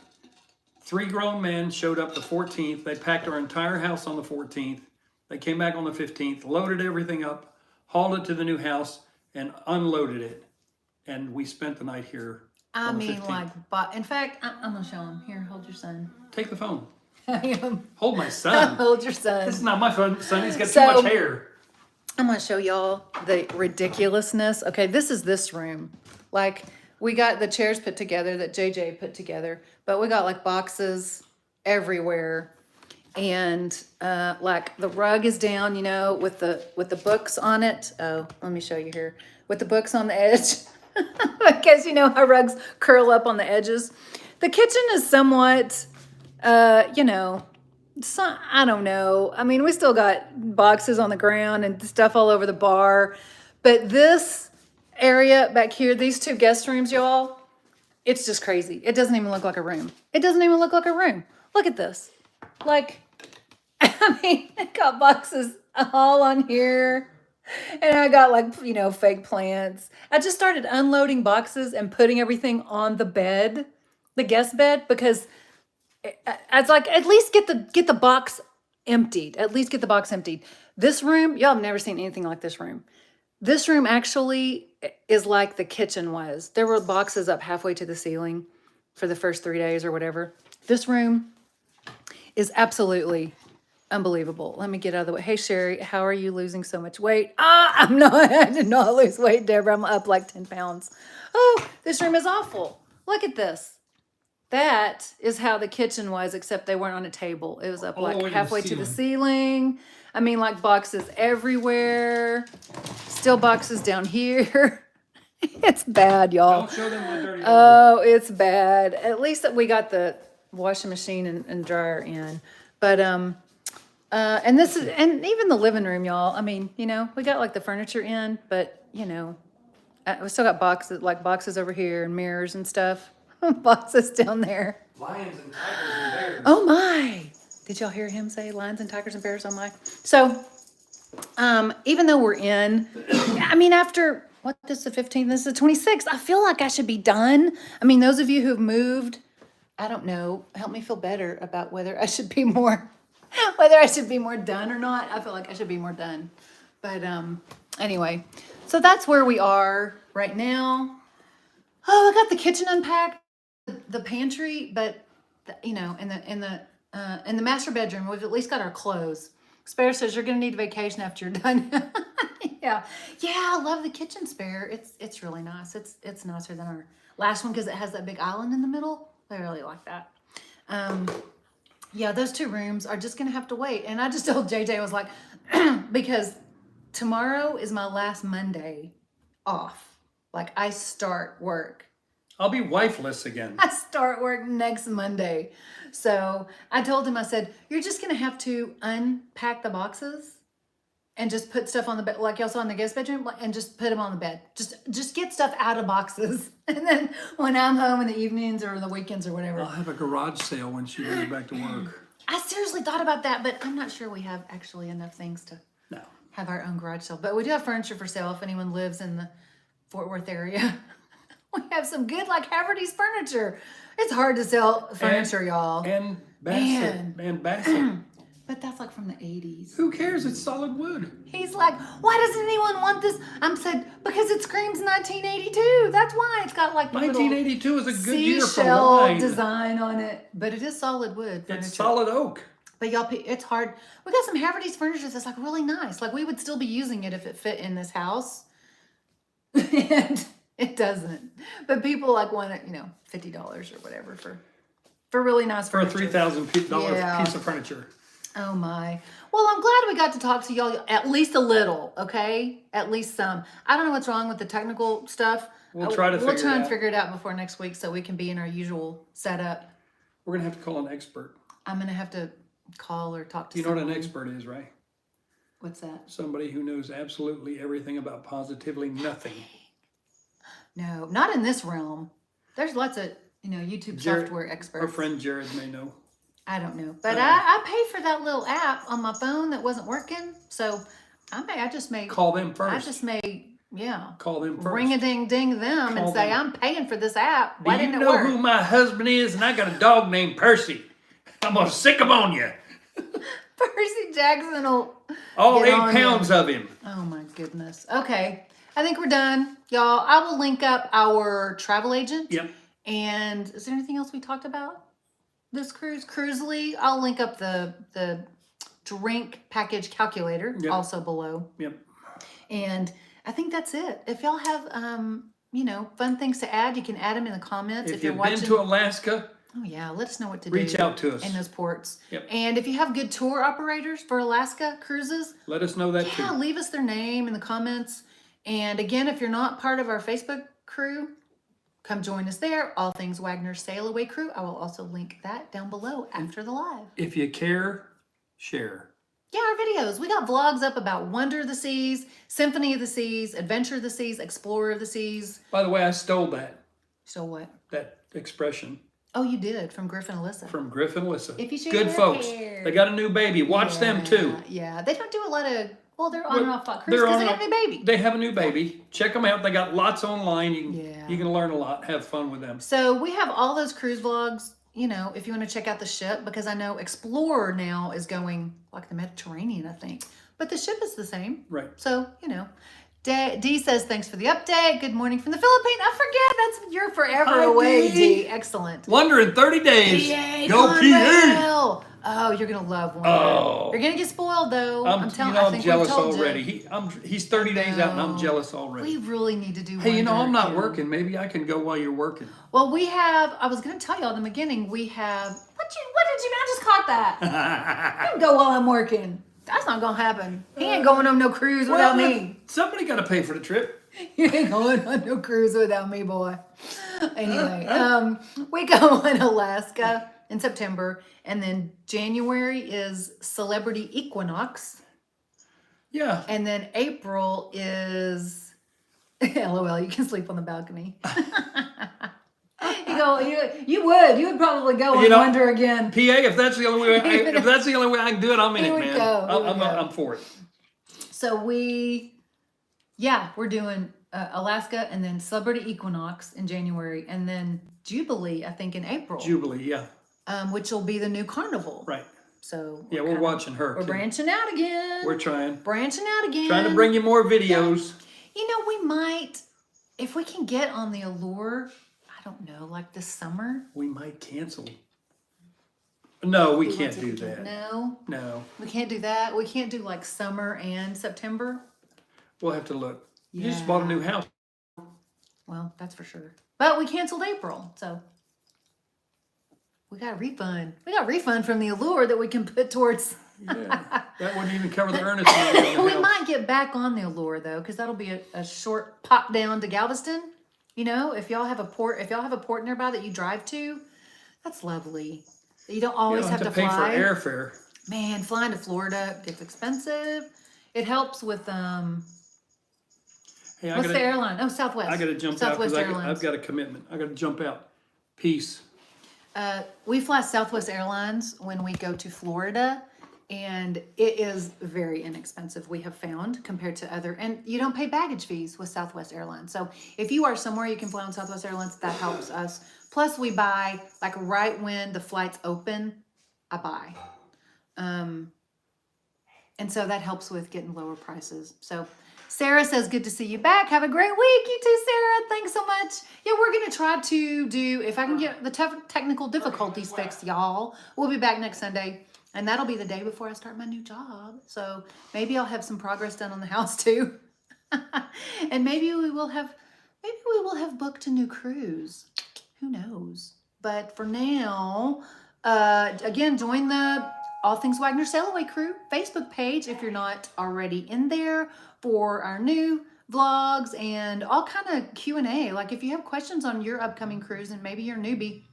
3 grown men showed up the 14th. They packed our entire house on the 14th. They came back on the 15th, loaded everything up, hauled it to the new house, and unloaded it. And we spent the night here. I mean, in fact, I'm going to show him. Here, hold your son. Take the phone. I am. Hold my son. Hold your son. This is not my son. He's got too much hair. I'm going to show y'all the ridiculousness. Okay, this is this room. Like, we got the chairs put together that JJ put together, but we got like boxes everywhere. And like the rug is down, with the books on it. Oh, let me show you here. With the books on the edge. Because how rugs curl up on the edges. The kitchen is somewhat, I don't know. I mean, we still got boxes on the ground and stuff all over the bar. But this area back here, these 2 guest rooms, y'all, it's just crazy. It doesn't even look like a room. It doesn't even look like a room. Look at this. Like, I mean, I got boxes all on here. And I got like, fake plants. I just started unloading boxes and putting everything on the bed, the guest bed, because I was like, at least get the box emptied. At least get the box emptied. This room, y'all have never seen anything like this room. This room actually is like the kitchen was. There were boxes up halfway to the ceiling for the first 3 days or whatever. This room is absolutely unbelievable. Let me get out of the way. Hey, Sherry, how are you losing so much weight? I'm not. I did not lose weight, Deborah. I'm up like 10 pounds. Oh, this room is awful. Look at this. That is how the kitchen was, except they weren't on a table. It was up like halfway to the ceiling. I mean, like boxes everywhere. Still boxes down here. It's bad, y'all. Don't show them my dirty Oh, it's bad. At least that we got the washing machine and dryer in. But and this is, and even the living room, y'all. I mean, we got like the furniture in, but we still got boxes over here and mirrors and stuff. Boxes down there. Lions and tigers and bears. Oh my! Did y'all hear him say lions and tigers and bears? Oh my! So, even though we're in, I mean, after this is the 15th, this is the 26th. I feel like I should be done. I mean, those of you who've moved, I don't know, help me feel better about whether I should be more done or not. I feel like I should be more done. But anyway, so that's where we are right now. Oh, I got the kitchen unpacked, the pantry, but in the master bedroom, we've at least got our clothes. Spare says you're gonna need a vacation after you're done. Yeah, I love the kitchen spare. It's really nice. It's nicer than our last one because it has that big island in the middle. I really like that. Yeah, those two rooms are just gonna have to wait. And I just told JJ, I was like, because tomorrow is my last Monday off. Like I start work. I'll be wifeless again. I start work next Monday. So I told him, I said, you're just going to have to unpack the boxes and just put stuff on the bed, like y'all saw in the guest bedroom, and just put them on the bed. Just get stuff out of boxes. And then when I'm home in the evenings or the weekends or whatever. I'll have a garage sale when she goes back to work. I seriously thought about that, but I'm not sure we have actually enough things to have our own garage sale. But we do have furniture for sale if anyone lives in the Fort Worth area. We have some good, like Haverty's furniture. It's hard to sell furniture, y'all. And Bassett. But that's like from the 80s. Who cares? It's solid wood. He's like, why doesn't anyone want this? I'm said, because it screams 1982. That's why it's got like the 1982 is a good year for seashell wine. design on it. But it is solid wood furniture. It's solid oak. But y'all, it's hard. We got some Haverty's furniture that's like really nice. Like we would still be using it if it fit in this house. And it doesn't. But people like want it, $50 or whatever for really nice For a furniture. $3,000 piece of furniture. Oh my. Well, I'm glad we got to talk to y'all at least a little, okay? At least some. I don't know what's wrong with the technical stuff. We'll try and figure it out before next week so we can be in our usual setup. We're going to have to call an expert. I'm going to have to call or talk to You know someone. what an expert is, right? What's that? Somebody who knows absolutely everything about positively nothing. No, not in this realm. There's lots of, YouTube software experts. Our friend Jared may know. I don't know. But I paid for that little app on my phone that wasn't working. So I just may Call them first. I just may, Call them first. ring-a-ding-ding them and say, I'm paying for this app. Why didn't it work? Do you know who my husband is? And I got a dog named Percy. I'm going to sick him on you. Percy Jackson will All get 8 on pounds you. of him. Oh my goodness. Okay. I think we're done. Y'all, I will link up our travel agent. Yep. And is there anything else we talked about? This cruise, Cruisely. I'll link up the drink package calculator also below. Yep. And I think that's it. If y'all have fun things to add, you can add them in the comments. If you're you've watching. been to Alaska, Oh yeah, let us know what to reach do. out to us. In those ports. Yep. And if you have good tour operators for Alaska cruises, let us know that too. yeah, leave us their name in the comments. And again, if you're not part of our Facebook crew, come join us there. All Things Wagner Sail Away Crew. I will also link that down below after the live. If you care, share. Yeah, our videos. We got vlogs up about Wonder of the Seas, Symphony of the Seas, Adventure of the Seas, Explorer of the Seas. By the way, I stole that. So what? That expression Oh, you did from Griff and Alyssa. from Griff and Alyssa. If you shave Good your folks. hair. They got a new baby. Watch them too. Yeah, they don't do a lot of. Well, they're on and off cruise They're because on they got and a new baby. They have a new baby. Check them out. They got lots online. Yeah. You can learn a lot. Have fun with them. So we have all those cruise vlogs. You know, if you want to check out the ship, because I know Explorer now is going like the Mediterranean, I think, but the ship is the same. Right. So you know. D says, thanks for the update. Good morning from the Philippines. I forget, you're forever Hi, away, D. D. Excellent. Wonder in 30 days. PA, Go PA. Conrail. Oh, you're going to love one. Oh. You're going to get spoiled, though. I'm telling I'm you. jealous already. He's 30 days out and I'm jealous already. We really need to do Hey, you know, I'm not Wonder. working. Maybe I can go while you're working. Well, I was going to tell y'all in the beginning, what did you, I just caught that. I can go while I'm working. That's not going to happen. He ain't going on no cruise without me. Somebody got to pay for the trip. You ain't going on no cruise without me, boy. Anyway, we go on Alaska in September, and then January is Celebrity Equinox, Yeah. and then April is LOL. You can sleep on the balcony. You would probably go on Wonder again. PA, if that's the only way, I can do it, I'm in He it, would man. go. I'm for it. So we're doing Alaska, and then Celebrity Equinox in January, and then Jubilee, I think, in April. Jubilee, yeah, Which will be the new carnival. right. So Yeah, we're watching her. We're too. branching out again. We're trying Trying to bring you more videos. You know, we might, if we can get on the Allure. I don't know, like this summer. We might cancel. No, we can't do that. No, we can't do that. We can't do like summer and September. We'll have to look. You just bought a new house. Well, that's for sure. But we canceled April, so we got a refund. We got a refund from the Allure that we can put towards. Yeah, that wouldn't even cover the earnest money on the We house. might get back on the Allure though, because that'll be a short pop down to Galveston. You know, if y'all have a port nearby that you drive to, that's lovely. You don't always have to pay fly. for airfare. Man, flying to Florida gets expensive. It helps with Hey, what's the airline? Oh, Southwest. I got to jump Southwest out because Airlines. I've got a commitment. I got to jump out. Peace. We fly Southwest Airlines when we go to Florida, and it is very inexpensive, we have found, compared to other, and you don't pay baggage fees with Southwest Airlines. So if you are somewhere you can fly on Southwest Airlines, that helps us. Plus we buy, like right when the flights open, I buy. And so that helps with getting lower prices. So Sarah says, good to see you back. Have a great week. You too, Sarah. Thanks so much. Yeah, we're going to try to do, if I can get the technical difficulties fixed, y'all, we'll be back next Sunday. And that'll be the day before I start my new job. So maybe I'll have some progress done on the house too. And maybe we will have booked a new cruise. Who knows? But for now, again, join the All Things Wagner Sail Away Crew Facebook page if you're not already in there for our new vlogs and all kind of Q&A. Like if you have questions on your upcoming cruise and maybe you're a newbie,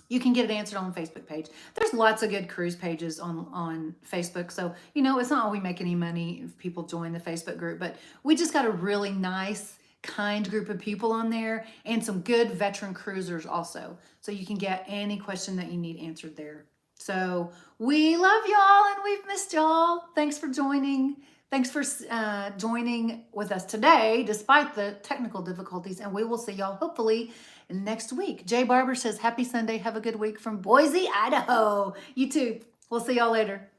you can get it answered on the Facebook page. There's lots of good cruise pages on Facebook. So, you know, it's not we make any money if people join the Facebook group, but we just got a really nice, kind group of people on there and some good veteran cruisers also. So you can get any question that you need answered there. So we love y'all and we've missed y'all. Thanks for joining. Thanks for joining with us today, despite the technical difficulties. And we will see y'all hopefully next week. Jay Barber says, happy Sunday. Have a good week from Boise, Idaho. You too. We'll see y'all later.